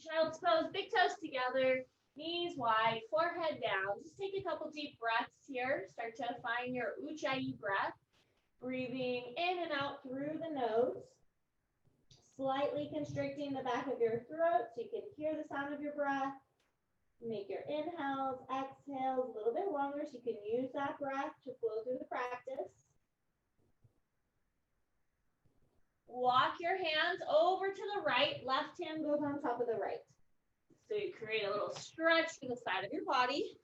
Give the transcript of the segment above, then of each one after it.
Child's pose, big toes together, knees wide, forehead down. Just take a couple deep breaths here. Start to find your Ujjayi breath. Breathing in and out through the nose. Slightly constricting the back of your throat so you can hear the sound of your breath. Make your inhales, exhales a little bit longer so you can use that breath to flow through the practice. Walk your hands over to the right. Left hand goes on top of the right. So you create a little stretch to the side of your body.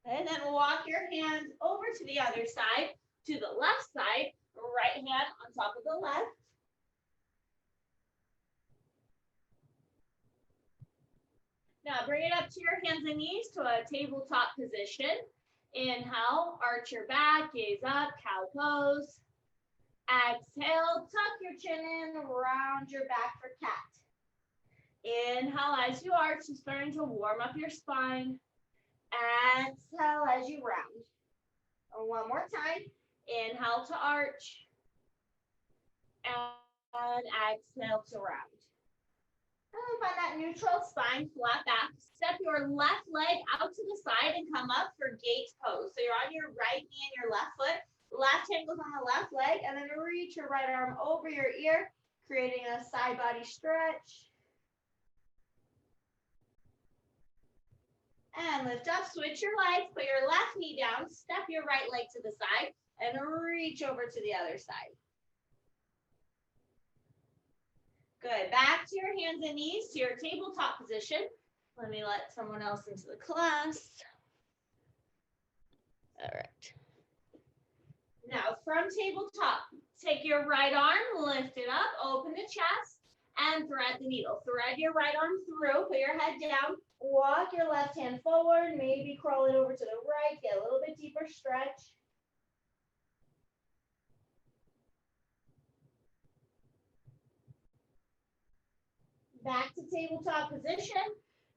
And then walk your hands over to the other side, to the left side, right hand on top of the left. Now bring it up to your hands and knees to a tabletop position. Inhale, arch your back, gaze up, cow pose. Exhale, tuck your chin in, round your back for cat. Inhale as you arch, you're starting to warm up your spine. Exhale as you round. And one more time. Inhale to arch. And exhale to round. And find that neutral spine, flat back. Step your left leg out to the side and come up for gate pose. So you're on your right knee and your left foot. Left hand goes on the left leg, and then reach your right arm over your ear, creating a side body stretch. And lift up, switch your legs, put your left knee down, step your right leg to the side, and reach over to the other side. Good, back to your hands and knees, to your tabletop position. Let me let someone else into the class. All right. Now from tabletop, take your right arm, lift it up, open the chest, and thread the needle. Thread your right arm through, put your head down, walk your left hand forward, maybe crawl it over to the right, get a little bit deeper stretch. Back to tabletop position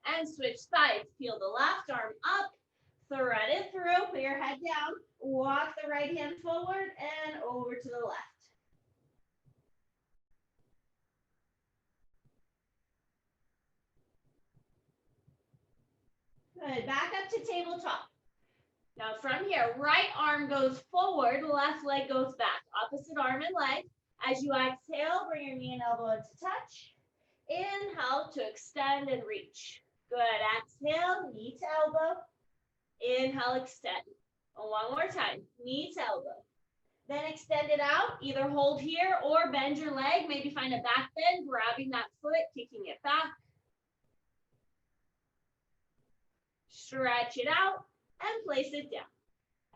and switch sides. Peel the left arm up, thread it through, put your head down, walk the right hand forward and over to the left. Good, back up to tabletop. Now from here, right arm goes forward, left leg goes back. Opposite arm and leg. As you exhale, bring your knee and elbow into touch. Inhale to extend and reach. Good, exhale, knee to elbow. Inhale, extend. And one more time, knee to elbow. Then extend it out, either hold here or bend your leg. Maybe find a back bend, grabbing that foot, kicking it back. Stretch it out and place it down.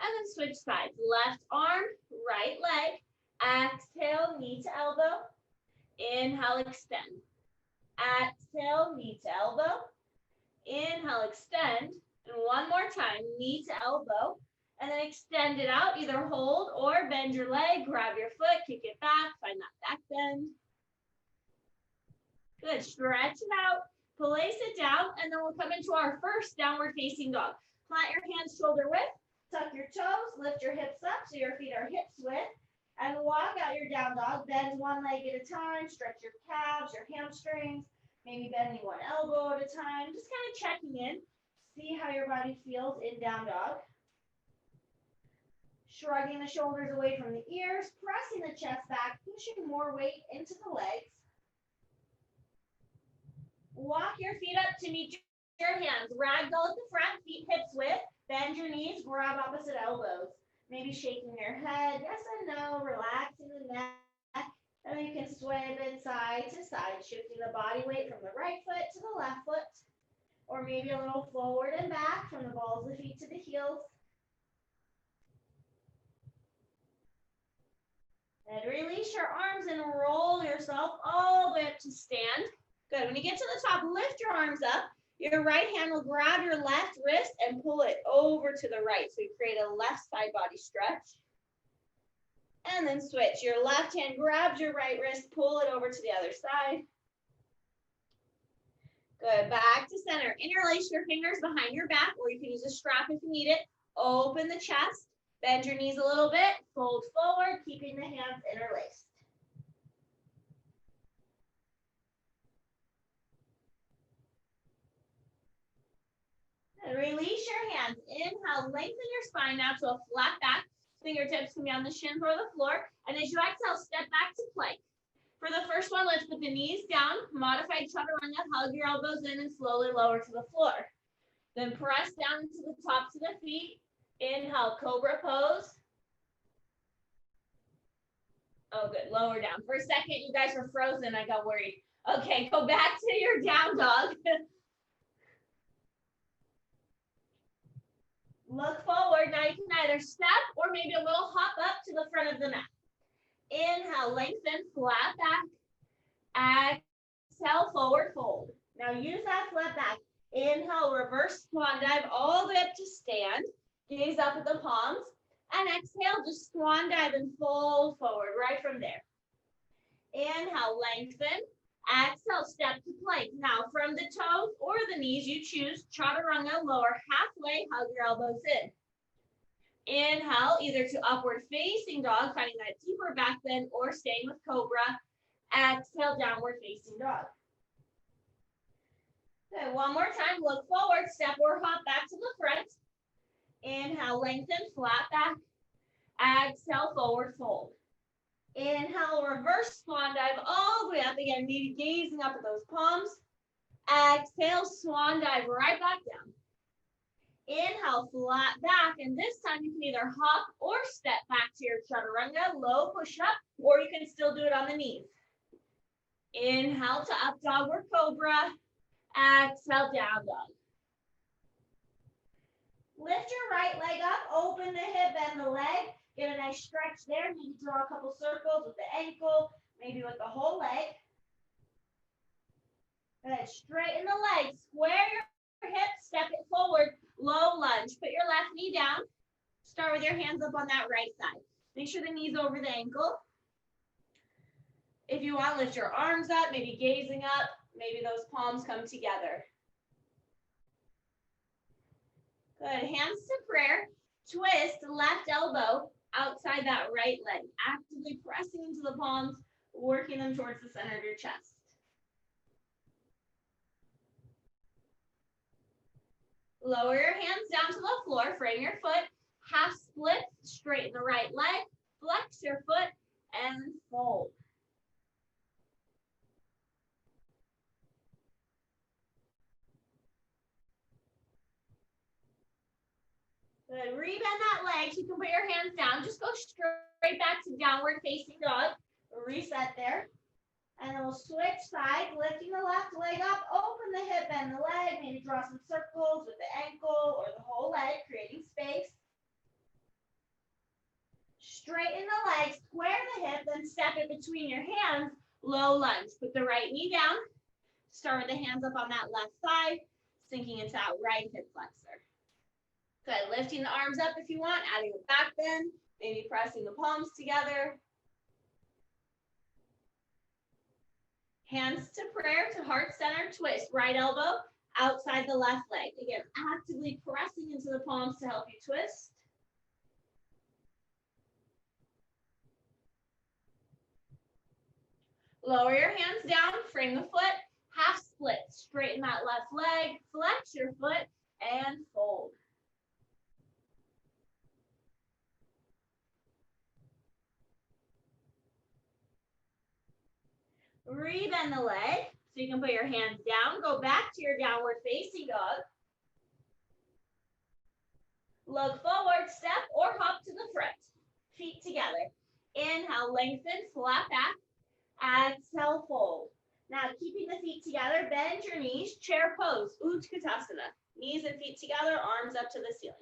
And then switch sides. Left arm, right leg. Exhale, knee to elbow. Inhale, extend. Exhale, knee to elbow. Inhale, extend. And one more time, knee to elbow. And then extend it out, either hold or bend your leg, grab your foot, kick it back, find that back bend. Good, stretch it out, place it down, and then we'll come into our first downward facing dog. Plant your hands shoulder width, tuck your toes, lift your hips up so your feet are hips width, and walk out your down dog. Bend one leg at a time, stretch your calves, your hamstrings, maybe bending one elbow at a time, just kind of checking in. See how your body feels in down dog. Shrugging the shoulders away from the ears, pressing the chest back, pushing more weight into the legs. Walk your feet up to meet your hands. Ragdoll at the front, feet hips width. Bend your knees, grab opposite elbows. Maybe shaking your head, yes and no, relaxing the neck. And then you can sway a bit side to side, shifting the body weight from the right foot to the left foot. Or maybe a little forward and back from the balls of the feet to the heels. And release your arms and roll yourself all the way up to stand. Good. When you get to the top, lift your arms up. Your right hand will grab your left wrist and pull it over to the right. So you create a left side body stretch. And then switch. Your left hand grabs your right wrist, pull it over to the other side. Good. Back to center. Interlace your fingers behind your back, or you can use a strap if you need it. Open the chest. Bend your knees a little bit. Fold forward, keeping the hands interlaced. And release your hands. Inhale, lengthen your spine now to a flat back. Fingertips can be on the shins or the floor. And as you exhale, step back to plank. For the first one, let's put the knees down. Modified chaturanga, hug your elbows in and slowly lower to the floor. Then press down into the tops of the feet. Inhale, cobra pose. Oh, good. Lower down. For a second, you guys were frozen. I got worried. Okay, go back to your down dog. Look forward. Now you can either step or maybe a little hop up to the front of the mat. Inhale, lengthen, flat back. Exhale, forward fold. Now use that flat back. Inhale, reverse swan dive all the way up to stand. Gaze up at the palms. And exhale, just swan dive and fold forward right from there. Inhale, lengthen. Exhale, step to plank. Now from the toes or the knees, you choose chaturanga, lower halfway, hug your elbows in. Inhale, either to upward facing dog, finding that deeper back bend, or staying with cobra. Exhale, downward facing dog. Okay, one more time, look forward, step or hop back to the front. Inhale, lengthen, flat back. Exhale, forward fold. Inhale, reverse swan dive all the way up again, maybe gazing up at those palms. Exhale, swan dive right back down. Inhale, flat back, and this time you can either hop or step back to your chaturanga, low push up, or you can still do it on the knees. Inhale to up dog or cobra. Exhale, down dog. Lift your right leg up, open the hip, bend the leg. Get a nice stretch there. Maybe draw a couple circles with the ankle, maybe with the whole leg. Good. Straighten the leg. Square your hips, step it forward. Low lunge. Put your left knee down. Start with your hands up on that right side. Make sure the knee's over the ankle. If you want, lift your arms up, maybe gazing up. Maybe those palms come together. Good. Hands to prayer. Twist left elbow outside that right leg. Actively pressing into the palms, working them towards the center of your chest. Lower your hands down to the floor. Frame your foot. Half split. Straighten the right leg. Flex your foot and fold. Good. Rebend that leg so you can put your hands down. Just go straight back to downward facing dog. Reset there. And then we'll switch sides, lifting the left leg up, open the hip, bend the leg, maybe draw some circles with the ankle or the whole leg, creating space. Straighten the leg, square the hip, then step it between your hands, low lunge. Put the right knee down. Start with the hands up on that left side, sinking into that right hip flexor. Good. Lifting the arms up if you want, adding a back bend, maybe pressing the palms together. Hands to prayer to heart center twist. Right elbow outside the left leg. Again, actively pressing into the palms to help you twist. Lower your hands down, frame the foot, half split. Straighten that left leg, flex your foot, and fold. Rebend the leg so you can put your hands down. Go back to your downward facing dog. Look forward, step or hop to the front. Feet together. Inhale, lengthen, flat back. Exhale, fold. Now, keeping the feet together, bend your knees, chair pose, Utkatasana. Knees and feet together, arms up to the ceiling.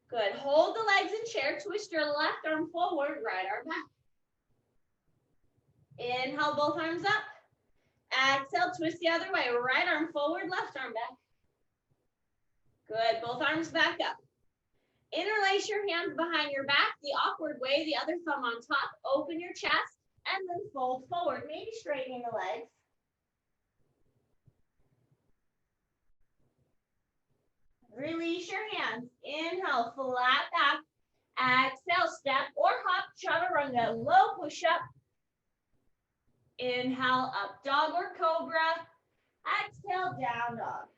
Good. Hold the legs in chair, twist your left arm forward, right arm back. Inhale, both arms up. Exhale, twist the other way. Right arm forward, left arm back. Good. Both arms back up. Interlace your hands behind your back, the awkward way, the other thumb on top. Open your chest and then fold forward, maybe straightening the legs. Release your hands. Inhale, flat back. Exhale, step or hop, chaturanga, low push up. Inhale, up dog or cobra. Exhale, down dog.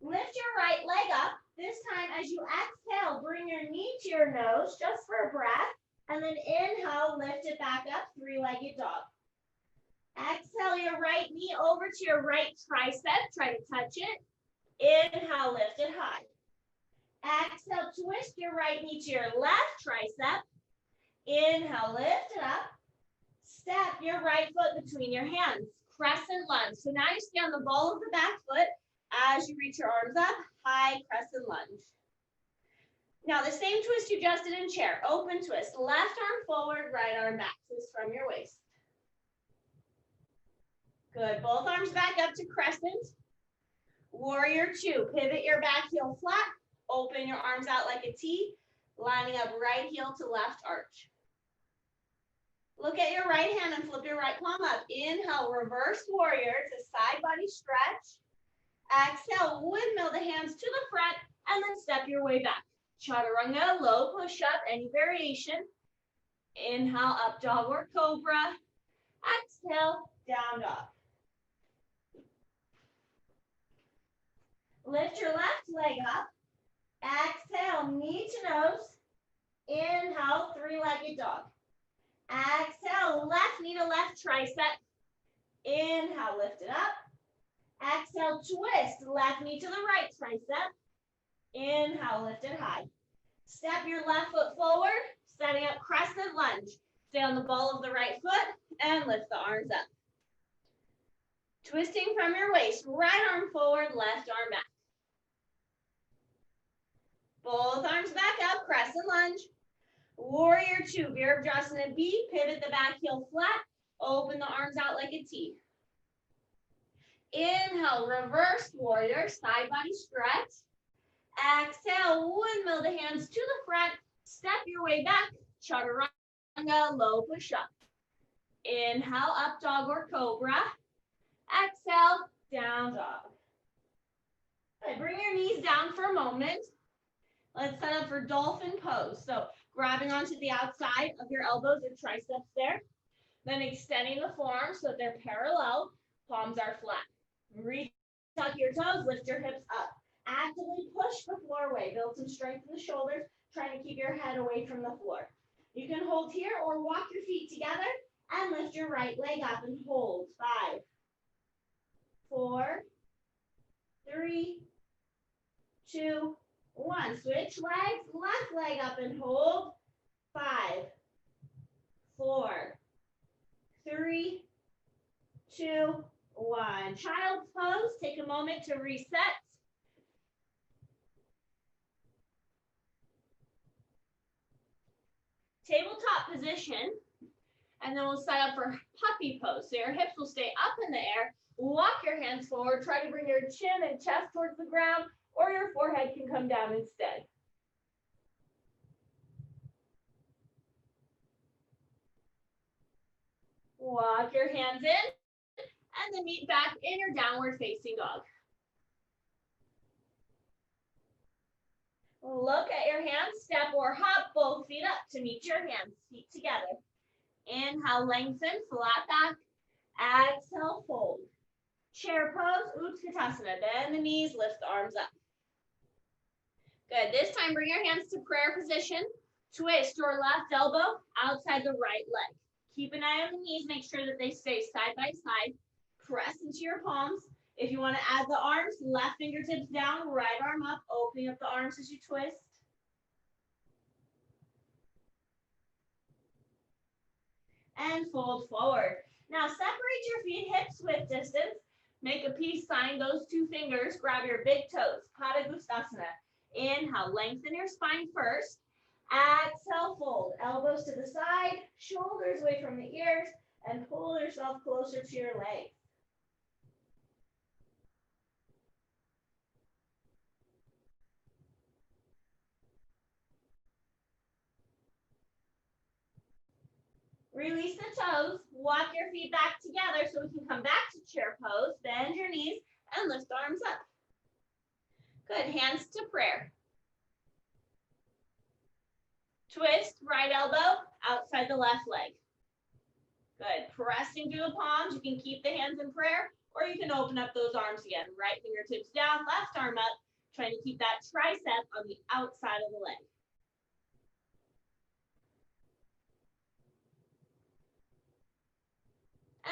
Lift your right leg up. This time, as you exhale, bring your knee to your nose just for a breath. And then inhale, lift it back up, three-legged dog. Exhale your right knee over to your right tricep. Try to touch it. Inhale, lift it high. Exhale, twist your right knee to your left tricep. Inhale, lift it up. Step your right foot between your hands. Crescent lunge. So now you stay on the ball of the back foot as you reach your arms up. High crescent lunge. Now the same twist you just did in chair. Open twist. Left arm forward, right arm back. Twist from your waist. Good. Both arms back up to crescent. Warrior two. Pivot your back heel flat. Open your arms out like a T. Lining up right heel to left arch. Look at your right hand and flip your right palm up. Inhale, reverse warrior to side body stretch. Exhale, windmill the hands to the front and then step your way back. Chaturanga, low push up, any variation. Inhale, up dog or cobra. Exhale, down dog. Lift your left leg up. Exhale, knee to nose. Inhale, three-legged dog. Exhale, left knee to left tricep. Inhale, lift it up. Exhale, twist, left knee to the right tricep. Inhale, lift it high. Step your left foot forward, setting up crescent lunge. Stay on the ball of the right foot and lift the arms up. Twisting from your waist, right arm forward, left arm back. Both arms back up, crescent lunge. Warrior two, Virabhadrasana B, pivot the back heel flat, open the arms out like a T. Inhale, reverse warrior, side body stretch. Exhale, windmill the hands to the front, step your way back, chaturanga, low push up. Inhale, up dog or cobra. Exhale, down dog. Okay, bring your knees down for a moment. Let's set up for dolphin pose. So grabbing onto the outside of your elbows or triceps there. Then extending the forearms so that they're parallel. Palms are flat. Reach, tuck your toes, lift your hips up. Actively push the floor away. Build some strength in the shoulders, trying to keep your head away from the floor. You can hold here or walk your feet together and lift your right leg up and hold. 5, 4, 3, 2, 1. Switch legs, left leg up and hold. 5, 4, 3, 2, 1. Child's pose. Take a moment to reset. Tabletop position. And then we'll set up for puppy pose. So your hips will stay up in the air. Walk your hands forward. Try to bring your chin and chest towards the ground, or your forehead can come down instead. Walk your hands in, and then meet back in your downward facing dog. Look at your hands, step or hop, both feet up to meet your hands, feet together. Inhale, lengthen, flat back. Exhale, fold. Chair pose, Utkatasana. Bend the knees, lift the arms up. Good. This time, bring your hands to prayer position. Twist your left elbow outside the right leg. Keep an eye on the knees. Make sure that they stay side by side. Press into your palms. If you want to add the arms, left fingertips down, right arm up, opening up the arms as you twist. And fold forward. Now separate your feet hips width distance. Make a peace sign, those two fingers. Grab your big toes, Padangusthasana. Inhale, lengthen your spine first. Exhale, fold. Elbows to the side, shoulders away from the ears, and pull yourself closer to your legs. Release the toes, walk your feet back together so we can come back to chair pose. Bend your knees and lift arms up. Good, hands to prayer. Twist, right elbow outside the left leg. Good, pressing through the palms. You can keep the hands in prayer or you can open up those arms again. Right fingertips down, left arm up, trying to keep that tricep on the outside of the leg.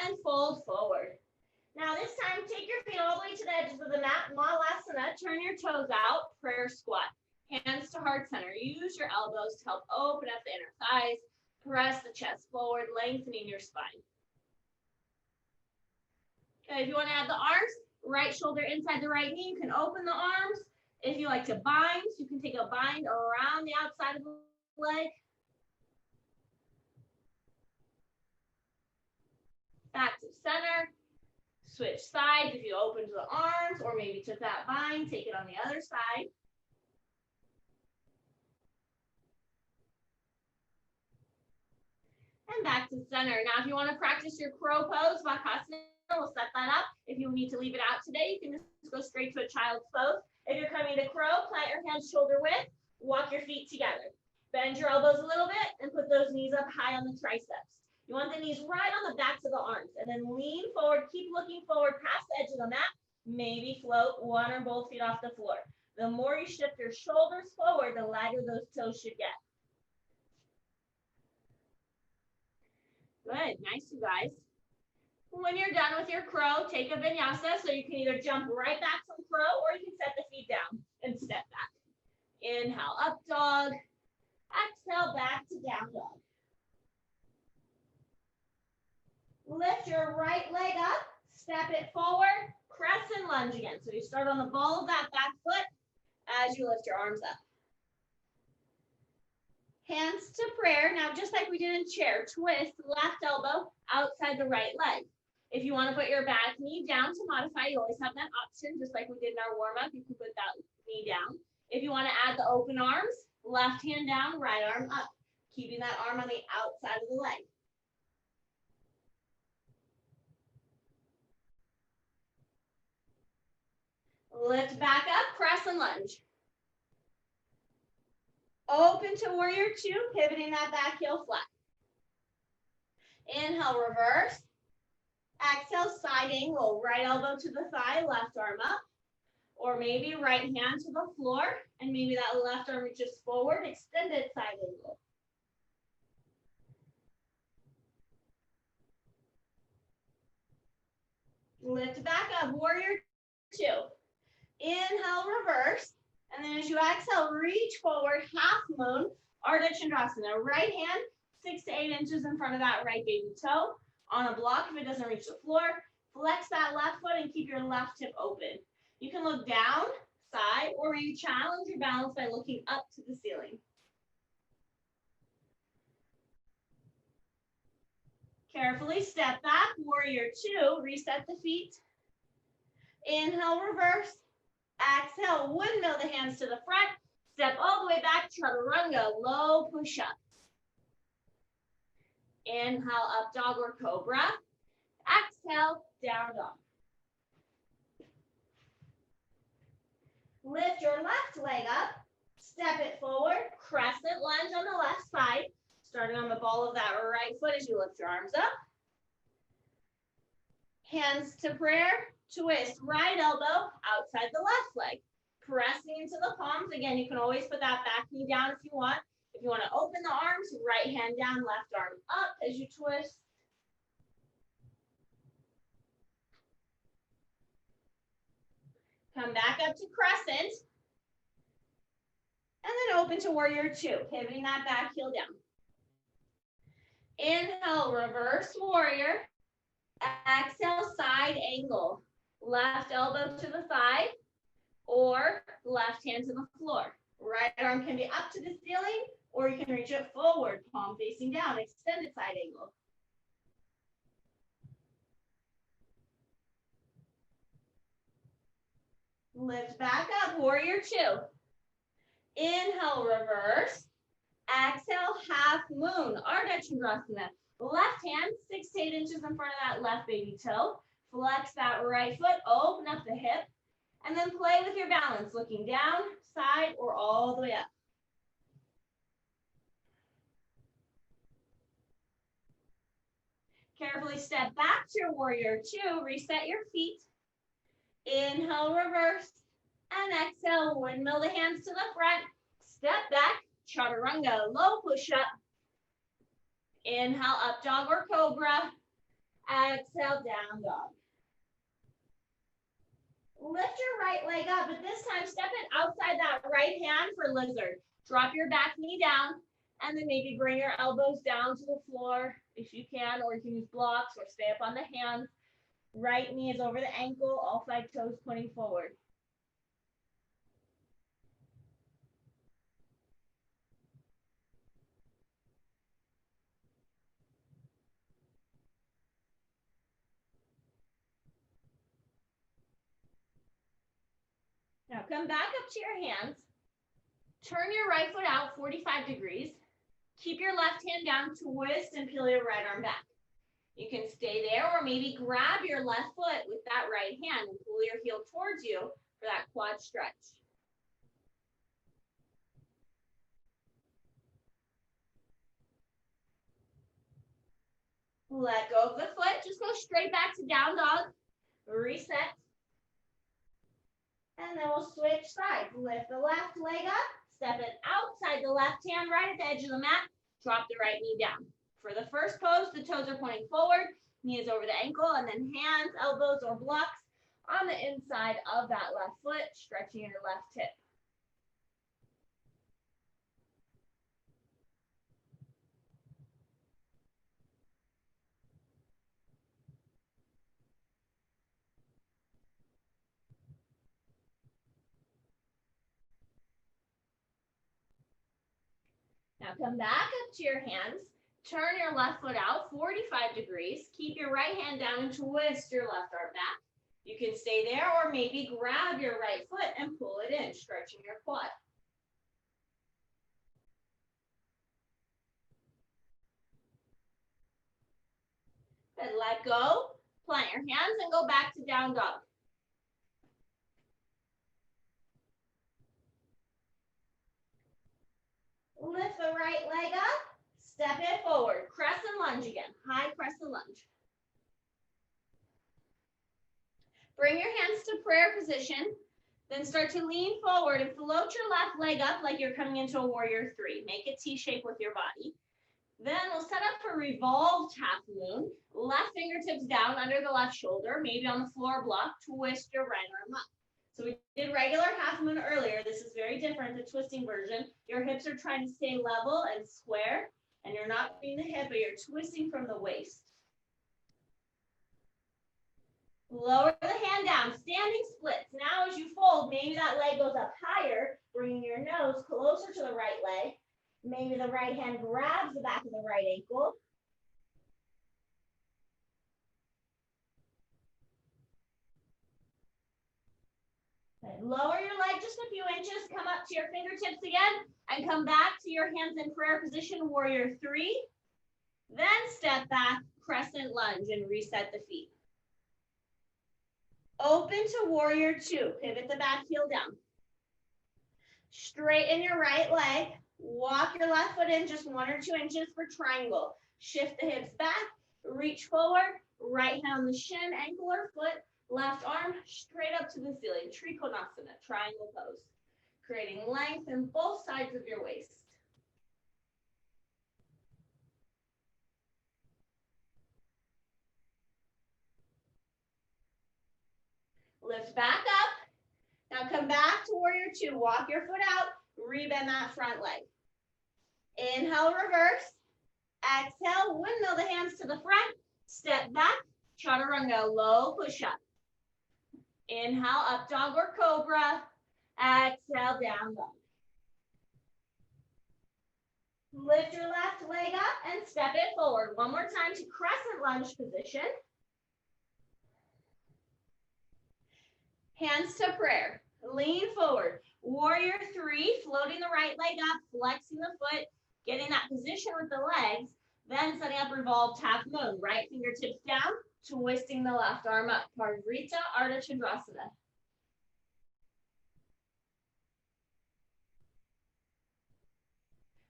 And fold forward. Now this time, take your feet all the way to the edges of the mat, Malasana, turn your toes out, prayer squat. Hands to heart center. Use your elbows to help open up the inner thighs, press the chest forward, lengthening your spine. Okay, if you want to add the arms, right shoulder inside the right knee, you can open the arms. If you like to bind, you can take a bind around the outside of the leg. Back to center. Switch sides if you open to the arms, or maybe took that bind, take it on the other side. And back to center. Now, if you want to practice your crow pose, Vakasana, we'll set that up. If you need to leave it out today, you can just go straight to a child's pose. If you're coming to crow, plant your hands shoulder width, walk your feet together. Bend your elbows a little bit and put those knees up high on the triceps. You want the knees right on the backs of the arms, and then lean forward, keep looking forward past the edge of the mat, maybe float one or both feet off the floor. The more you shift your shoulders forward, the lighter those toes should get. Good, nice, you guys. When you're done with your crow, take a vinyasa, so you can either jump right back from crow, or you can set the feet down and step back. Inhale, up dog. Exhale, back to down dog. Lift your right leg up, step it forward, crescent lunge again. So you start on the ball of that back foot as you lift your arms up. Hands to prayer. Now, just like we did in chair, twist left elbow outside the right leg. If you want to put your back knee down to modify, you always have that option, just like we did in our warm-up. You can put that knee down. If you want to add the open arms, left hand down, right arm up, keeping that arm on the outside of the leg. Lift back up, crescent lunge. Open to warrior two, pivoting that back heel flat. Inhale, reverse. Exhale, side angle, right elbow to the thigh, left arm up. Or maybe right hand to the floor, and maybe that left arm reaches forward, extended side angle. Lift back up, warrior two. Inhale, reverse. And then as you exhale, reach forward, half moon, Ardha Chandrasana. Right hand, 6 to 8 inches in front of that right baby toe. On a block, if it doesn't reach the floor, flex that left foot and keep your left hip open. You can look down, side, or maybe challenge your balance by looking up to the ceiling. Carefully step back, warrior two, reset the feet. Inhale, reverse. Exhale, windmill the hands to the front. Step all the way back, chaturanga, low push-up. Inhale, up dog or cobra. Exhale, down dog. Lift your left leg up. Step it forward. Crescent lunge on the left side. Starting on the ball of that right foot as you lift your arms up. Hands to prayer. Twist right elbow outside the left leg. Pressing into the palms. Again, you can always put that back knee down if you want. If you want to open the arms, right hand down, left arm up as you twist. Come back up to crescent. And then open to warrior two, pivoting that back heel down. Inhale, reverse warrior. Exhale, side angle. Left elbow to the thigh or left hand to the floor. Right arm can be up to the ceiling, or you can reach it forward, palm facing down, extended side angle. Lift back up, warrior two. Inhale, reverse. Exhale, half moon, Ardha Chandrasana. Left hand, 6 to 8 inches in front of that left baby toe. Flex that right foot, open up the hip, and then play with your balance, looking down, side, or all the way up. Carefully step back to your warrior two. Reset your feet. Inhale, reverse. And exhale, windmill the hands to the front. Step back, chaturanga, low push-up. Inhale, up dog or cobra. Exhale, down dog. Lift your right leg up, but this time step it outside that right hand for lizard. Drop your back knee down, and then maybe bring your elbows down to the floor if you can, or you can use blocks or stay up on the hands. Right knee is over the ankle, all 5 toes pointing forward. Now come back up to your hands. Turn your right foot out 45 degrees. Keep your left hand down, twist and peel your right arm back. You can stay there or maybe grab your left foot with that right hand and pull your heel towards you for that quad stretch. Let go of the foot. Just go straight back to down dog. Reset. And then we'll switch sides. Lift the left leg up. Step it outside the left hand right at the edge of the mat. Drop the right knee down. For the first pose, the toes are pointing forward. Knee is over the ankle. And then hands, elbows, or blocks on the inside of that left foot, stretching your left hip. Now come back up to your hands. Turn your left foot out 45 degrees. Keep your right hand down and twist your left arm back. You can stay there or maybe grab your right foot and pull it in, stretching your quad. Then let go, plant your hands and go back to down dog. Lift the right leg up, step it forward, crescent lunge again, high crescent lunge. Bring your hands to prayer position, then start to lean forward and float your left leg up like you're coming into a warrior three. Make a T shape with your body. Then we'll set up for revolved half moon. Left fingertips down under the left shoulder, maybe on the floor block. Twist your right arm up. So we did regular half moon earlier. This is very different, the twisting version. Your hips are trying to stay level and square, and you're not moving the hip, but you're twisting from the waist. Lower the hand down, standing splits. Now as you fold, maybe that leg goes up higher, bringing your nose closer to the right leg. Maybe the right hand grabs the back of the right ankle. And lower your leg just a few inches, come up to your fingertips again, and come back to your hands in prayer position, warrior three. Then step back, crescent lunge, and reset the feet. Open to warrior two, pivot the back heel down. Straighten your right leg, walk your left foot in just 1 or 2 inches for triangle. Shift the hips back, reach forward, right hand on the shin, ankle or foot, left arm straight up to the ceiling, Trikonasana, triangle pose. Creating length in both sides of your waist. Lift back up. Now come back to warrior two. Walk your foot out, rebend that front leg. Inhale, reverse. Exhale, windmill the hands to the front. Step back, chaturanga, low push-up. Inhale, up dog or cobra. Exhale, down dog. Lift your left leg up and step it forward. One more time to crescent lunge position. Hands to prayer. Lean forward. Warrior three, floating the right leg up, flexing the foot, getting that position with the legs, then setting up revolved half moon. Right fingertips down, twisting the left arm up. Parivrtta Ardha Chandrasana.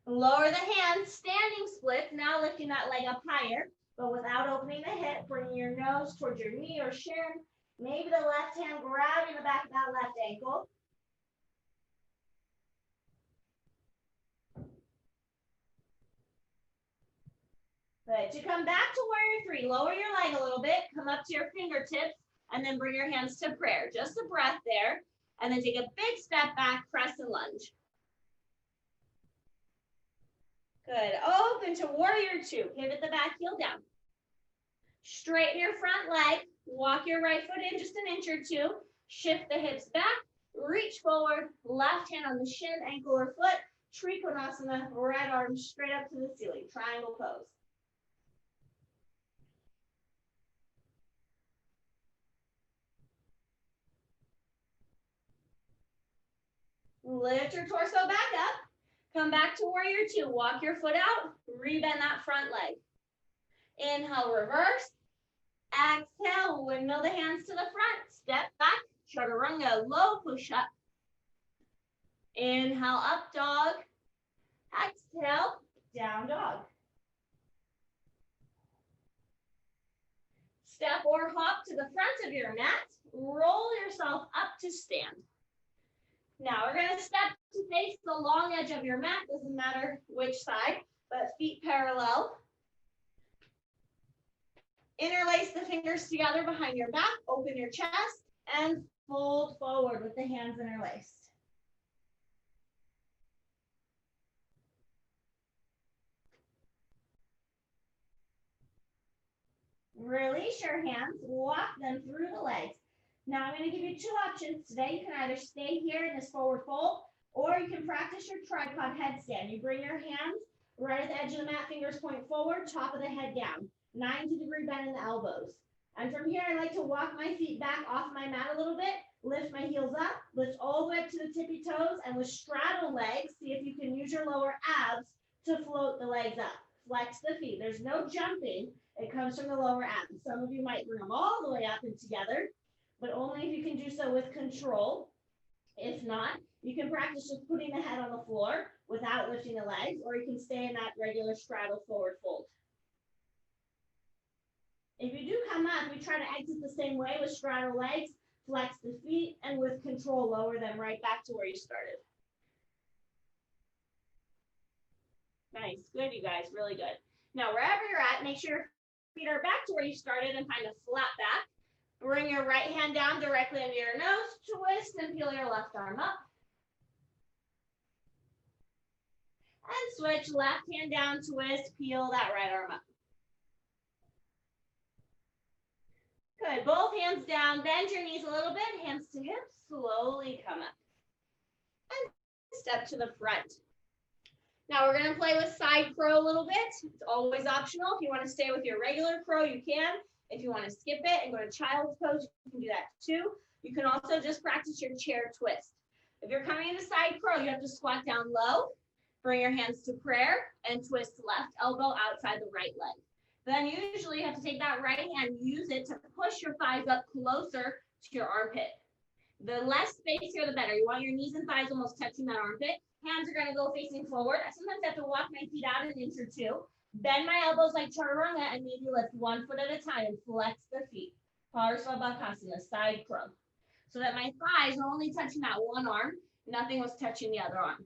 Lower the hands, standing splits. Now lifting that leg up higher. but without opening the hip, bringing your nose towards your knee or shin. Maybe the left hand grabbing the back of that left ankle. Good. To come back to warrior three, lower your leg a little bit, come up to your fingertips, and then bring your hands to prayer. Just a breath there. And then take a big step back, press and lunge. Good. Open to warrior two. Pivot the back heel down. Straighten your front leg. Walk your right foot in just an inch or two. Shift the hips back. Reach forward. Left hand on the shin, ankle, or foot. Trikonasana. Right arm straight up to the ceiling. Triangle pose. Lift your torso back up. Come back to warrior two. Walk your foot out. Rebend that front leg. Inhale, reverse. Exhale, windmill the hands to the front. Step back. Chaturanga, low push up. Inhale, up dog. Exhale, down dog. Step or hop to the front of your mat. Roll yourself up to stand. Now we're going to step to face the long edge of your mat. Doesn't matter which side, but feet parallel. Interlace the fingers together behind your back. Open your chest and fold forward with the hands interlaced. Release your hands. Walk them through the legs. Now I'm going to give you two options today. You can either stay here in this forward fold, or you can practice your tripod headstand. You bring your hands right at the edge of the mat, fingers point forward, top of the head down. 90-degree bend in the elbows. And from here, I like to walk my feet back off my mat a little bit, lift my heels up, lift all the way up to the tippy toes, and with straddle legs, see if you can use your lower abs to float the legs up. Flex the feet. There's no jumping. It comes from the lower abs. Some of you might bring them all the way up and together, but only if you can do so with control. If not, you can practice just putting the head on the floor without lifting the legs, or you can stay in that regular straddle forward fold. If you do come up, we try to exit the same way with straddle legs, flex the feet, and with control, lower them right back to where you started. Nice, good, you guys, really good. Now, wherever you're at, make sure your feet are back to where you started and kind of flat back. Bring your right hand down directly under your nose, twist and peel your left arm up. And switch, left hand down, twist, peel that right arm up. Good, both hands down, bend your knees a little bit, hands to hips, slowly come up. And step to the front. Now we're gonna play with side crow a little bit. It's always optional. If you wanna stay with your regular crow, you can. If you wanna skip it and go to child's pose, you can do that too. You can also just practice your chair twist. If you're coming into side crow, you have to squat down low, bring your hands to prayer, and twist left elbow outside the right leg. Then usually you have to take that right hand, use it to push your thighs up closer to your armpit. The less space here, the better. You want your knees and thighs almost touching that armpit. Hands are gonna go facing forward. I sometimes have to walk my feet out an inch or two. Bend my elbows like chaturanga and maybe lift one foot at a time and flex the feet. Parsvabhakasana, side crow. So that my thighs are only touching that one arm, nothing was touching the other arm.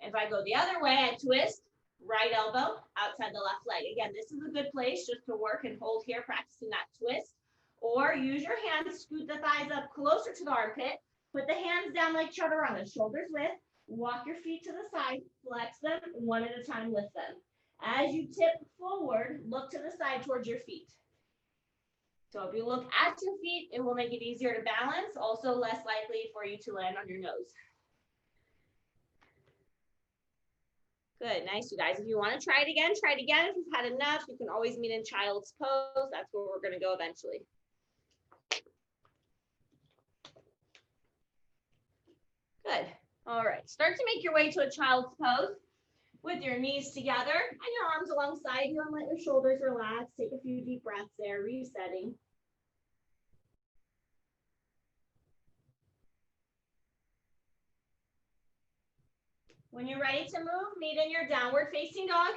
If I go the other way, I twist, right elbow outside the left leg. Again, this is a good place just to work and hold here, practicing that twist. Or use your hands, scoot the thighs up closer to the armpit, put the hands down like chaturanga, shoulders width, walk your feet to the side, flex them, one at a time, lift them. As you tip forward, look to the side towards your feet. So if you look at your feet, it will make it easier to balance, also less likely for you to land on your nose. Good, nice, you guys. If you want to try it again, try it again. If you've had enough, you can always meet in child's pose. That's where we're going to go eventually. Good. All right, start to make your way to a child's pose with your knees together and your arms alongside you, and let your shoulders relax. Take a few deep breaths there, resetting. When you're ready to move, meet in your downward facing dog.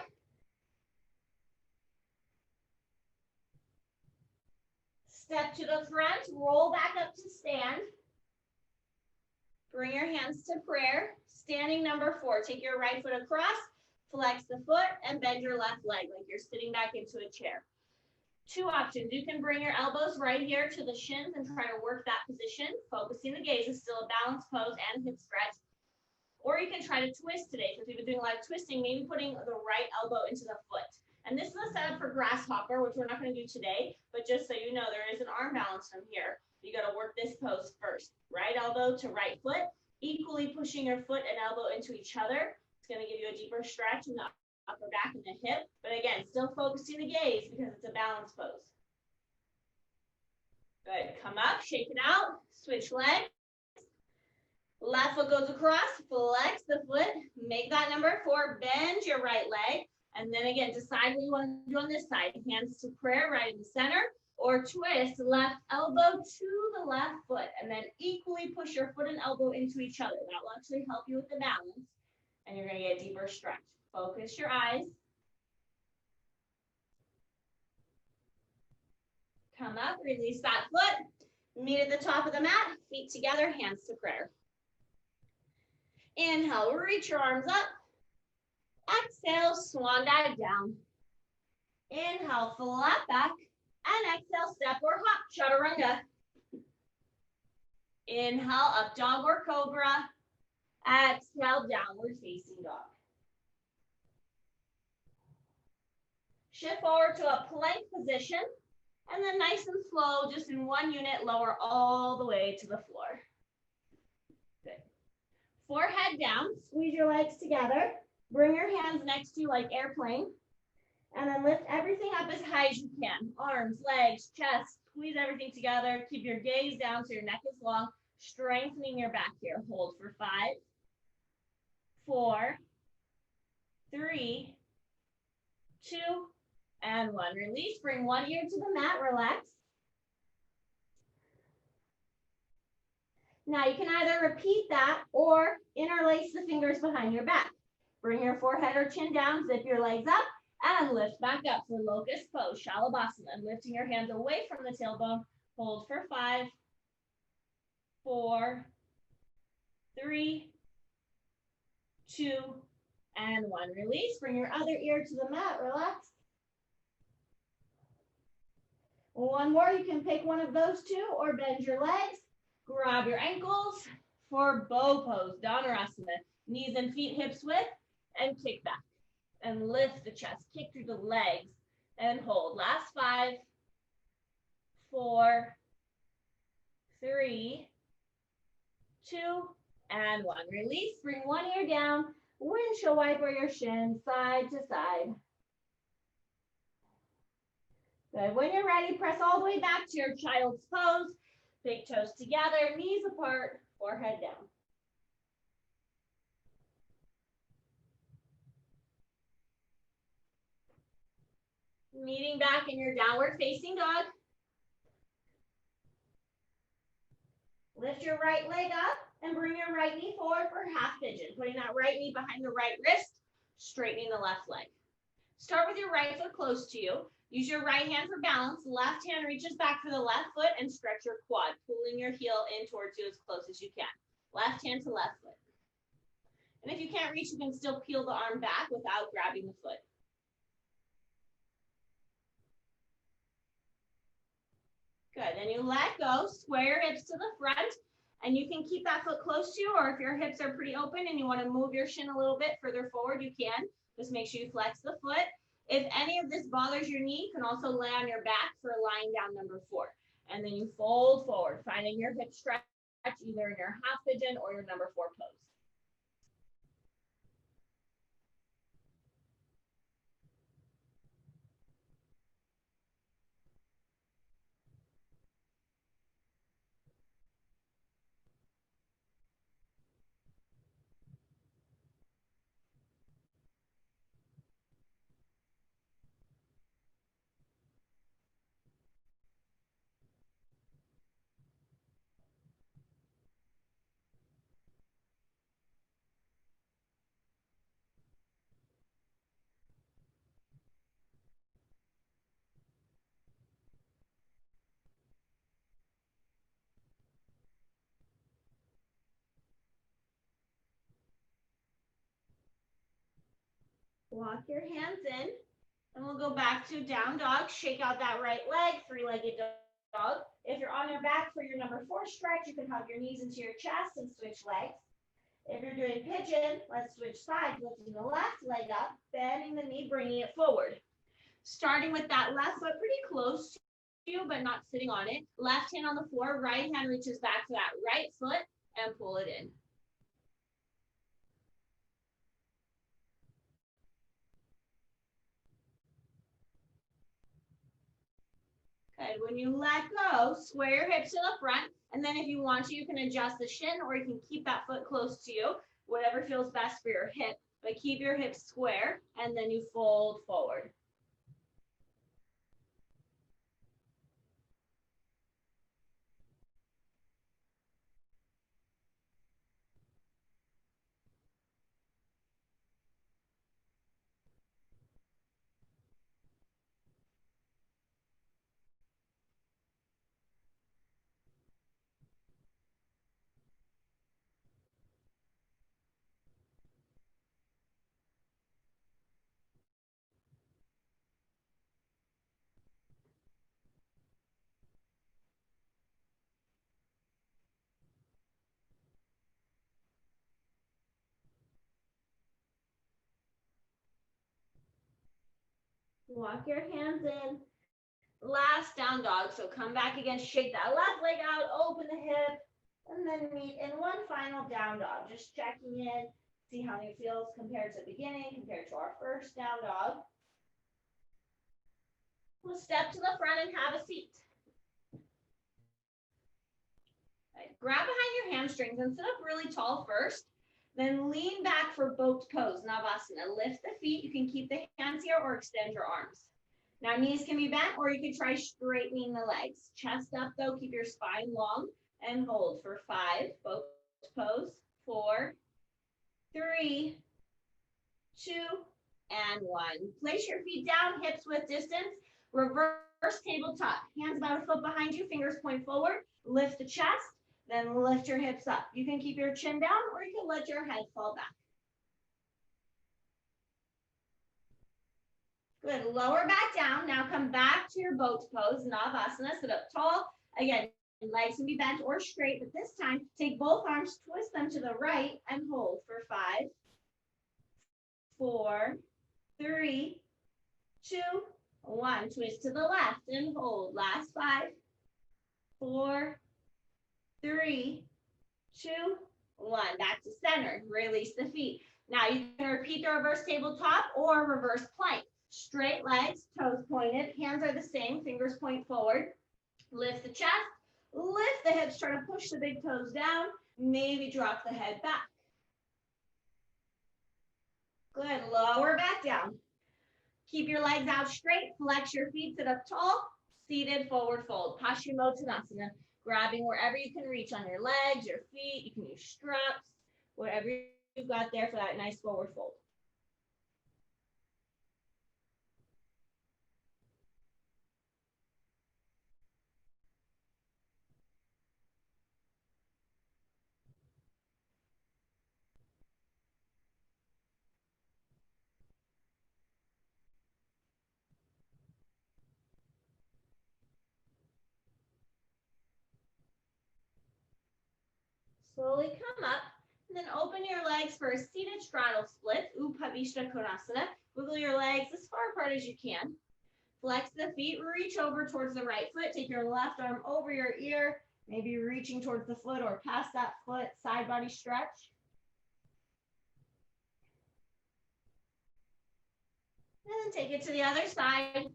Step to the front, roll back up to stand. Bring your hands to prayer. Standing number 4. Take your right foot across, flex the foot, and bend your left leg like you're sitting back into a chair. 2 options. You can bring your elbows right here to the shins and try to work that position. Focusing the gaze is still a balanced pose and hip stretch. Or you can try to twist today. Since we've been doing a lot of twisting, maybe putting the right elbow into the foot. And this is a setup for grasshopper, which we're not going to do today. But just so you know, there is an arm balance from here. You got to work this pose first. Right elbow to right foot. Equally pushing your foot and elbow into each other. It's going to give you a deeper stretch in the upper back and the hip. But again, still focusing the gaze because it's a balance pose. Good. Come up, shake it out. Switch legs. Left foot goes across, flex the foot, make that number 4, bend your right leg, and then again, decide what you want to do on this side. Hands to prayer, right in the center, or twist left elbow to the left foot, and then equally push your foot and elbow into each other. That will actually help you with the balance, and you're going to get a deeper stretch. Focus your eyes. Come up, release that foot, meet at the top of the mat, feet together, hands to prayer. Inhale, reach your arms up. Exhale, swan dive down. Inhale, flat back. And exhale, step or hop, chaturanga. Inhale, up dog or cobra. Exhale, downward facing dog. Shift forward to a plank position. And then nice and slow, just in one unit, lower all the way to the floor. Good. Forehead down, squeeze your legs together. Bring your hands next to you like airplane. And then lift everything up as high as you can. Arms, legs, chest, squeeze everything together. Keep your gaze down so your neck is long. Strengthening your back here. Hold for 5, 4, 3, 2, and 1. Release. Bring one ear to the mat. Relax. Now you can either repeat that or interlace the fingers behind your back. Bring your forehead or chin down, zip your legs up, and lift back up for locust pose, shalabhasana. Lifting your hands away from the tailbone. Hold for 5, 4, 3, 2, and 1. Release. Bring your other ear to the mat. Relax. One more. You can pick one of those 2 or bend your legs. Grab your ankles for bow pose, Dhanurasana. Knees and feet hips width, and kick back. And lift the chest, kick through the legs, and hold. Last 5, 4, 3, 2, and 1. Release, bring one ear down, windshield wiper your shin side to side. Good. When you're ready, press all the way back to your child's pose. Big toes together, knees apart, forehead down. Meeting back in your downward facing dog. Lift your right leg up and bring your right knee forward for half pigeon. Putting that right knee behind the right wrist, straightening the left leg. Start with your right foot close to you. Use your right hand for balance. Left hand reaches back for the left foot and stretch your quad, pulling your heel in towards you as close as you can. Left hand to left foot. And if you can't reach, you can still peel the arm back without grabbing the foot. Good. Then you let go, square your hips to the front, and you can keep that foot close to you, or if your hips are pretty open and you want to move your shin a little bit further forward, you can. Just make sure you flex the foot. If any of this bothers your knee, you can also lay on your back for lying down number 4. And then you fold forward, finding your hip stretch either in your half pigeon or your number 4 pose. Walk your hands in. And we'll go back to down dog. Shake out that right leg, three-legged dog. If you're on your back for your number 4 stretch, you can hug your knees into your chest and switch legs. If you're doing pigeon, let's switch sides, lifting the left leg up, bending the knee, bringing it forward. Starting with that left foot pretty close to you, but not sitting on it. Left hand on the floor, right hand reaches back to that right foot and pull it in. Good. When you let go, square your hips to the front. And then if you want to, you can adjust the shin or you can keep that foot close to you, whatever feels best for your hip. But keep your hips square and then you fold forward. Walk your hands in. Last down dog. So come back again, shake that left leg out, open the hip, and then meet in one final down dog. Just checking in, see how it feels compared to the beginning, compared to our first down dog. We'll step to the front and have a seat. Right. Grab behind your hamstrings and sit up really tall first. Then lean back for boat pose, Navasana. Lift the feet. You can keep the hands here or extend your arms. Now knees can be bent or you can try straightening the legs. Chest up though, keep your spine long and hold for 5, boat pose, 4, 3, 2, and 1. Place your feet down, hips width distance. Reverse tabletop. Hands about a foot behind you, fingers point forward. Lift the chest, then lift your hips up. You can keep your chin down or you can let your head fall back. Good. Lower back down. Now come back to your boat pose, Navasana. Sit up tall. Again, legs can be bent or straight, but this time take both arms, twist them to the right, and hold for 5, 4, 3, 2, 1. Twist to the left and hold. Last 5, 4, 3, 2, 1. Back to center. Release the feet. Now you can repeat the reverse tabletop or reverse plank. Straight legs, toes pointed, hands are the same, fingers point forward. Lift the chest, lift the hips, try to push the big toes down, maybe drop the head back. Good, lower back down. Keep your legs out straight, flex your feet, sit up tall, seated forward fold. Paschimottanasana, grabbing wherever you can reach on your legs, your feet, you can use straps, whatever you've got there for that nice forward fold. Slowly come up, and then open your legs for a seated straddle split, Upavishta Konasana. Wiggle your legs as far apart as you can. Flex the feet, reach over towards the right foot. Take your left arm over your ear, maybe reaching towards the foot or past that foot, side body stretch. And then take it to the other side.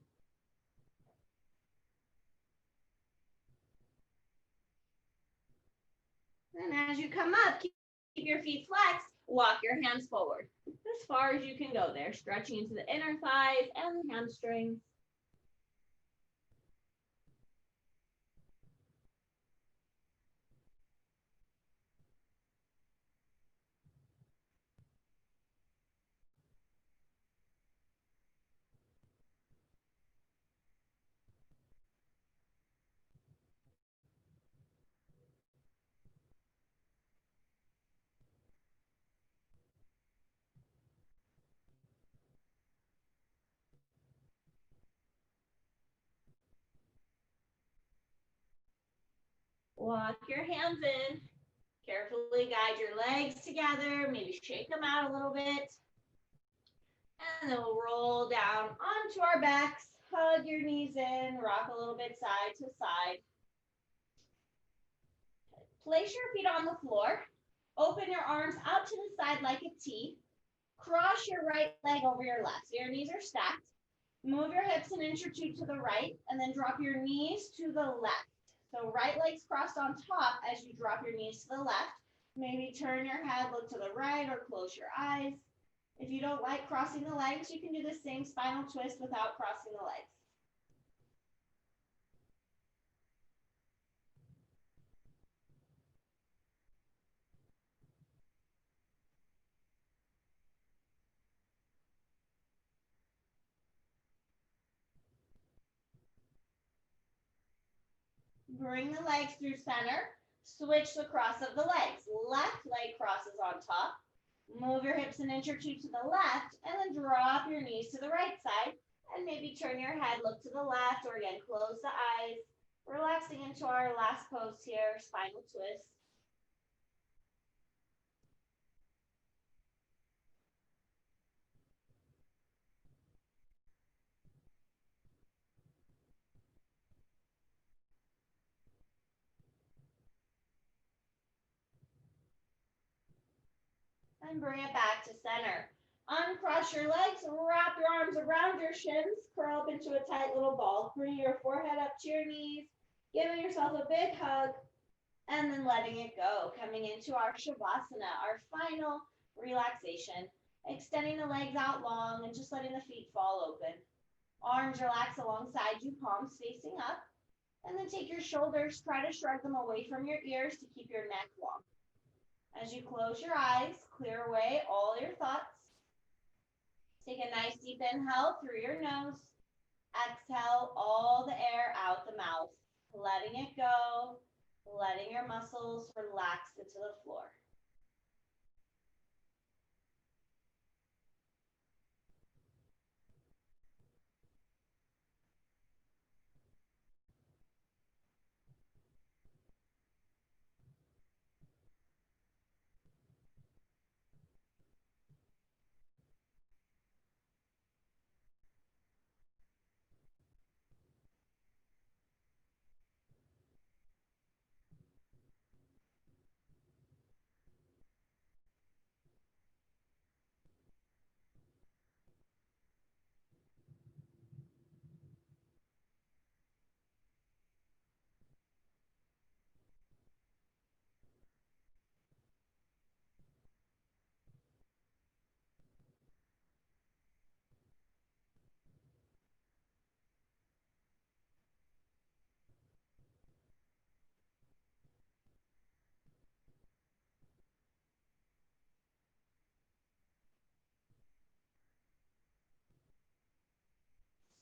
And as you come up, keep your feet flexed. Walk your hands forward as far as you can go there, stretching into the inner thighs and the hamstrings. Walk your hands in. Carefully guide your legs together. Maybe shake them out a little bit. And then we'll roll down onto our backs. Hug your knees in. Rock a little bit side to side. Place your feet on the floor. Open your arms out to the side like a T. Cross your right leg over your left. So your knees are stacked. Move your hips an inch or two to the right, and then drop your knees to the left. So right leg's crossed on top as you drop your knees to the left. Maybe turn your head, look to the right, or close your eyes. If you don't like crossing the legs, you can do the same spinal twist without crossing the legs. Bring the legs through center. Switch the cross of the legs. Left leg crosses on top. Move your hips an inch or two to the left, and then drop your knees to the right side. And maybe turn your head, look to the left, or again, close the eyes. Relaxing into our last pose here, spinal twist. And bring it back to center. Uncross your legs, wrap your arms around your shins, curl up into a tight little ball. Bring your forehead up to your knees, giving yourself a big hug, and then letting it go. Coming into our Shavasana, our final relaxation. Extending the legs out long and just letting the feet fall open. Arms relax alongside you, palms facing up. And then take your shoulders, try to shrug them away from your ears to keep your neck long. As you close your eyes, clear away all your thoughts. Take a nice deep inhale through your nose. Exhale all the air out the mouth, letting it go, letting your muscles relax into the floor.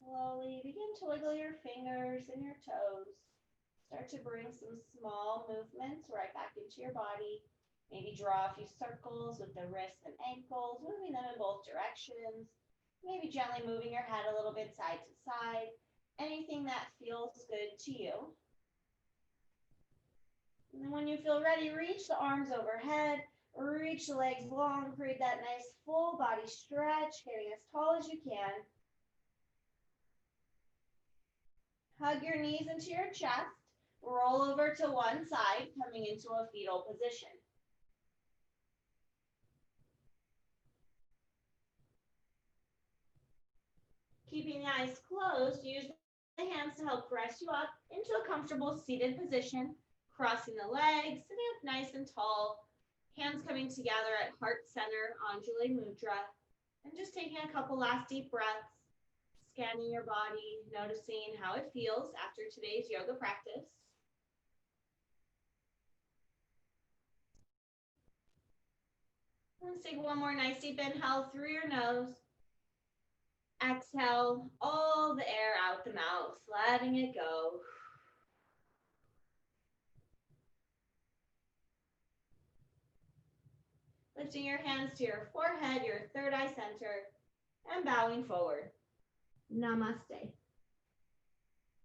Slowly begin to wiggle your fingers and your toes. Start to bring some small movements right back into your body. Maybe draw a few circles with the wrists and ankles, moving them in both directions. Maybe gently moving your head a little bit side to side. Anything that feels good to you. And then when you feel ready, reach the arms overhead, reach the legs long, create that nice full body stretch, getting as tall as you can. Hug your knees into your chest. Roll over to one side, coming into a fetal position. Keeping the eyes closed, use the hands to help press you up into a comfortable seated position. Crossing the legs, sitting up nice and tall. Hands coming together at heart center, Anjali Mudra. And just taking a couple last deep breaths. Scanning your body, noticing how it feels after today's yoga practice. Let's take one more nice deep inhale through your nose. Exhale all the air out the mouth, letting it go. Lifting your hands to your forehead, your third eye center, and bowing forward. Namaste.